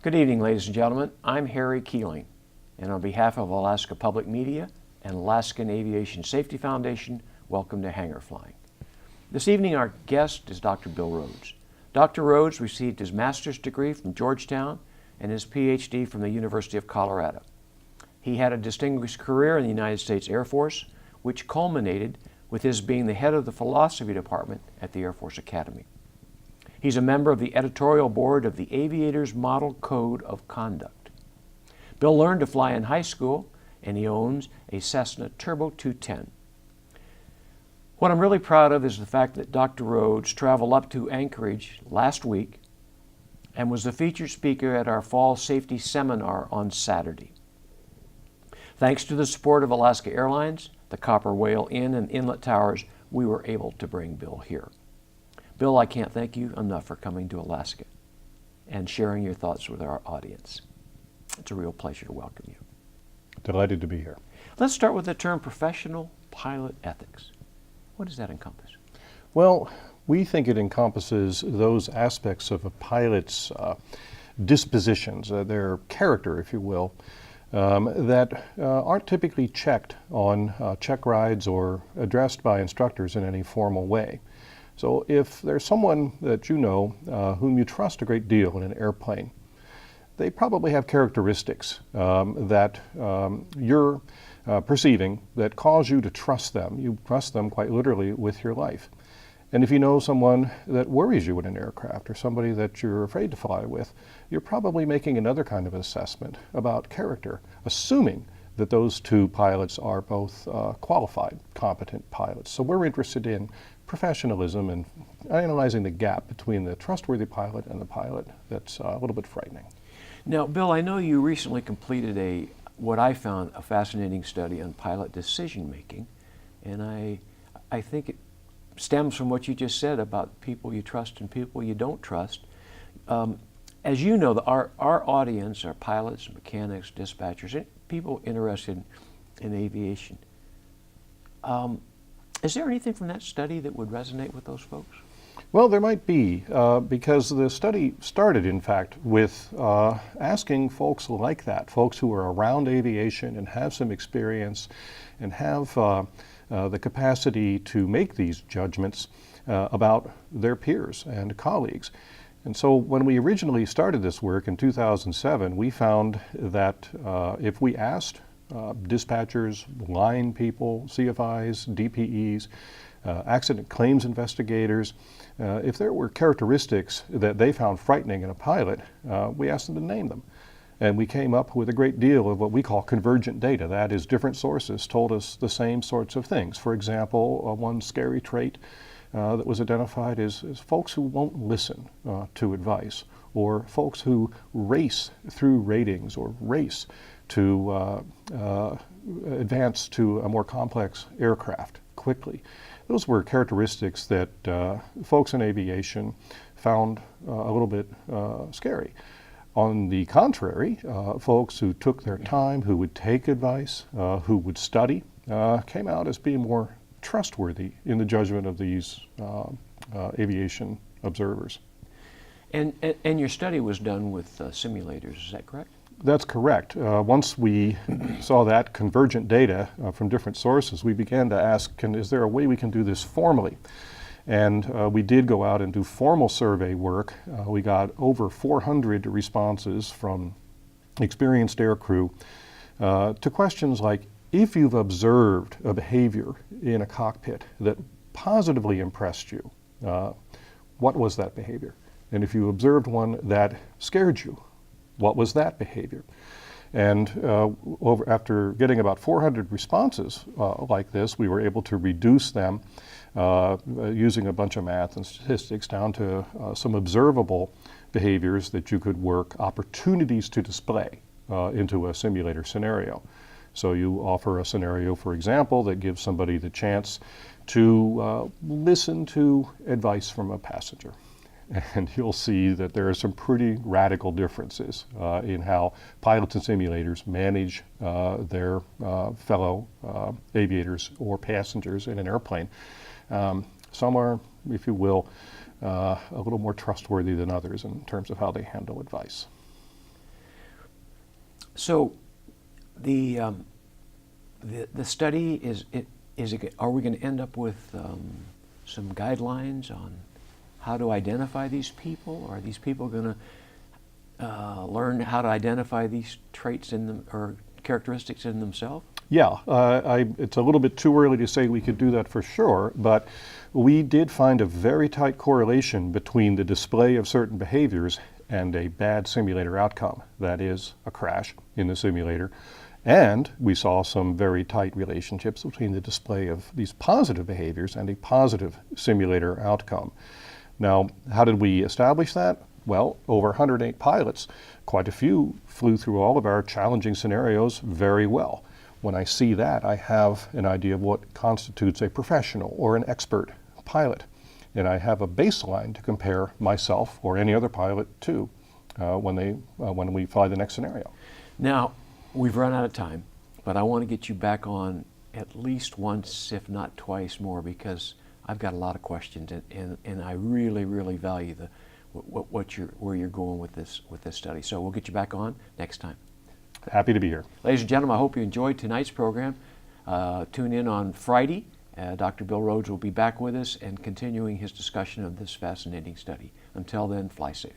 Good evening, ladies and gentlemen. I'm Harry Keeling, and on behalf of Alaska Public Media and Alaskan Aviation Safety Foundation, welcome to Hangar Flying. This evening, our guest is Dr. Bill Rhodes. Dr. Rhodes received his master's degree from Georgetown and his PhD from the University of Colorado. He had a distinguished career in the United States Air Force, which culminated with his being the head of the philosophy department at the Air Force Academy. He's a member of the editorial board of the Aviator's Model Code of Conduct. Bill learned to fly in high school, and he owns a Cessna Turbo 210. What I'm really proud of is the fact that Dr. Rhodes traveled up to Anchorage last week and was the featured speaker at our fall safety seminar on Saturday. Thanks to the support of Alaska Airlines, the Copper Whale Inn and Inlet Towers, we were able to bring Bill here. Bill, I can't thank you enough for coming to Alaska and sharing your thoughts with our audience. It's a real pleasure to welcome you. Delighted to be here. Let's start with the term professional pilot ethics. What does that encompass? Well, we think it encompasses those aspects of a pilot's dispositions, their character, if you will, that aren't typically checked on check rides or addressed by instructors in any formal way. So if there's someone that you know whom you trust a great deal in an airplane, they probably have characteristics that you're perceiving that cause you to trust them. You trust them quite literally with your life. And if you know someone that worries you in an aircraft or somebody that you're afraid to fly with, you're probably making another kind of assessment about character, assuming that those two pilots are both qualified, competent pilots. So we're interested in professionalism and analyzing the gap between the trustworthy pilot and the pilot that's a little bit frightening. Now, Bill, I know you recently completed what I found a fascinating study on pilot decision making, and I think it stems from what you just said about people you trust and people you don't trust. As you know, our audience are pilots, mechanics, dispatchers, people interested in aviation. Is there anything from that study that would resonate with those folks? Well, there might be, because the study started, in fact, with asking folks like that, folks who are around aviation and have some experience and have the capacity to make these judgments about their peers and colleagues. And so when we originally started this work in 2007, we found that if we asked dispatchers, line people, CFIs, DPEs, accident claims investigators, if there were characteristics that they found frightening in a pilot, we asked them to name them. And we came up with a great deal of what we call convergent data. That is, different sources told us the same sorts of things. For example, one scary trait that was identified is folks who won't listen to advice, or folks who race through ratings or race to advance to a more complex aircraft quickly. Those were characteristics that folks in aviation found a little bit scary. On the contrary, folks who took their time, who would take advice, who would study, came out as being more trustworthy in the judgment of these aviation observers. And your study was done with simulators, is that correct? That's correct. Once we saw that convergent data from different sources, we began to ask, is there a way we can do this formally? And we did go out and do formal survey work. We got over 400 responses from experienced aircrew to questions like, if you've observed a behavior in a cockpit that positively impressed you, what was that behavior? And if you observed one that scared you, what was that behavior? And after getting about 400 responses like this, we were able to reduce them using a bunch of math and statistics down to some observable behaviors that you could work opportunities to display into a simulator scenario. So you offer a scenario, for example, that gives somebody the chance to listen to advice from a passenger. And you'll see that there are some pretty radical differences in how pilots and simulators manage their fellow aviators or passengers in an airplane. Some are, if you will, a little more trustworthy than others in terms of how they handle advice. So the study are we going to end up with some guidelines on how to identify these people? Are these people going to learn how to identify these traits in them or characteristics in themselves? Yeah, it's a little bit too early to say we could do that for sure, but we did find a very tight correlation between the display of certain behaviors and a bad simulator outcome, that is, a crash in the simulator. And we saw some very tight relationships between the display of these positive behaviors and a positive simulator outcome. Now, how did we establish that? Well, over 108 pilots, quite a few flew through all of our challenging scenarios very well. When I see that, I have an idea of what constitutes a professional or an expert pilot. And I have a baseline to compare myself or any other pilot to when we fly the next scenario. Now, we've run out of time, but I want to get you back on at least once, if not twice more, because I've got a lot of questions, and I really, really value where you're going with this study. So we'll get you back on next time. Happy to be here. Ladies and gentlemen, I hope you enjoyed tonight's program. Tune in on Friday. Dr. Bill Rhodes will be back with us and continuing his discussion of this fascinating study. Until then, fly safe.